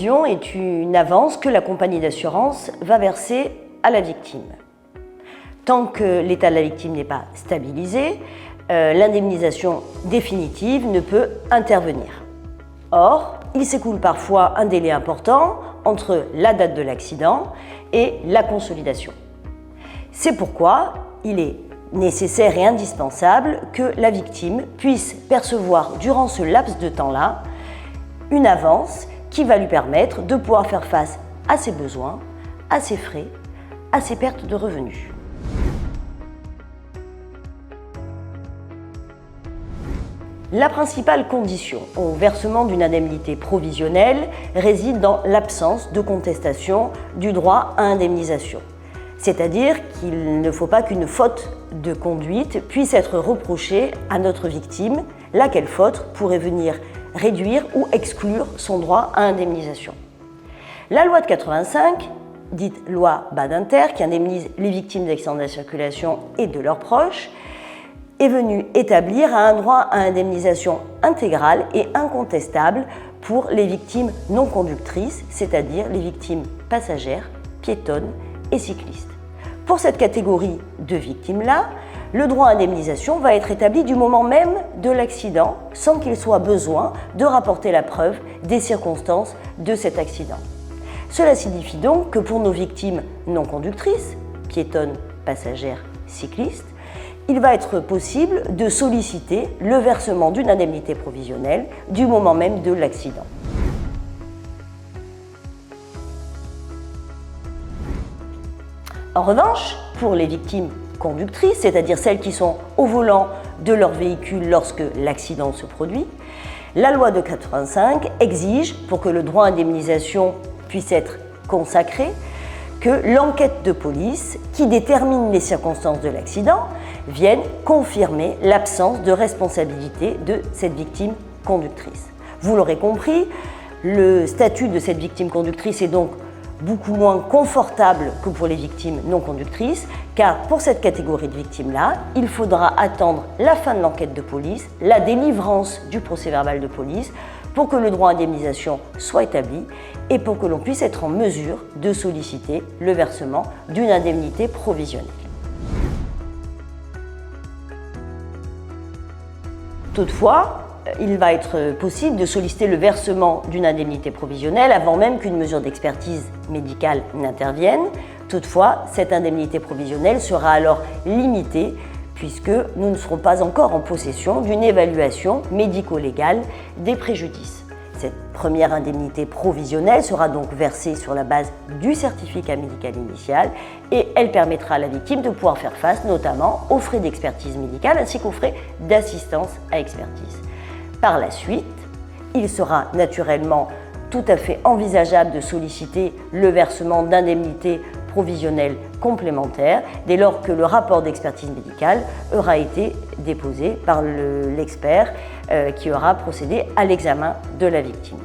provision est une avance que la compagnie d'assurance va verser à la victime. Tant que l'état de la victime n'est pas stabilisé, l'indemnisation définitive ne peut intervenir. Or, il s'écoule parfois un délai important entre la date de l'accident et la consolidation. C'est pourquoi il est nécessaire et indispensable que la victime puisse percevoir durant ce laps de temps-là une avance qui va lui permettre de pouvoir faire face à ses besoins, à ses frais, à ses pertes de revenus. La principale condition au versement d'une indemnité provisionnelle réside dans l'absence de contestation du droit à indemnisation. C'est-à-dire qu'il ne faut pas qu'une faute de conduite puisse être reprochée à notre victime, laquelle faute pourrait venir réduire ou exclure son droit à indemnisation. La loi de 85, dite loi Badinter, qui indemnise les victimes d'accidents de la circulation et de leurs proches, est venue établir un droit à indemnisation intégrale et incontestable pour les victimes non conductrices, c'est-à-dire les victimes passagères, piétonnes et cyclistes. Pour cette catégorie de victimes-là, le droit à indemnisation va être établi du moment même de l'accident, sans qu'il soit besoin de rapporter la preuve des circonstances de cet accident. Cela signifie donc que pour nos victimes non conductrices, piétonnes, passagères, cyclistes, il va être possible de solliciter le versement d'une indemnité provisionnelle du moment même de l'accident. En revanche, pour les victimes conductrices, c'est-à-dire celles qui sont au volant de leur véhicule lorsque l'accident se produit, la loi de 85 exige, pour que le droit à indemnisation puisse être consacré, que l'enquête de police qui détermine les circonstances de l'accident vienne confirmer l'absence de responsabilité de cette victime conductrice. Vous l'aurez compris, le statut de cette victime conductrice est donc beaucoup moins confortable que pour les victimes non conductrices, car pour cette catégorie de victimes-là, il faudra attendre la fin de l'enquête de police, la délivrance du procès-verbal de police, pour que le droit à indemnisation soit établi et pour que l'on puisse être en mesure de solliciter le versement d'une indemnité provisionnelle. Toutefois, il va être possible de solliciter le versement d'une indemnité provisionnelle avant même qu'une mesure d'expertise médicale n'intervienne. Toutefois, cette indemnité provisionnelle sera alors limitée puisque nous ne serons pas encore en possession d'une évaluation médico-légale des préjudices. Cette première indemnité provisionnelle sera donc versée sur la base du certificat médical initial et elle permettra à la victime de pouvoir faire face notamment aux frais d'expertise médicale ainsi qu'aux frais d'assistance à expertise. Par la suite, il sera naturellement tout à fait envisageable de solliciter le versement d'indemnités provisionnelles complémentaires dès lors que le rapport d'expertise médicale aura été déposé par l'expert qui aura procédé à l'examen de la victime.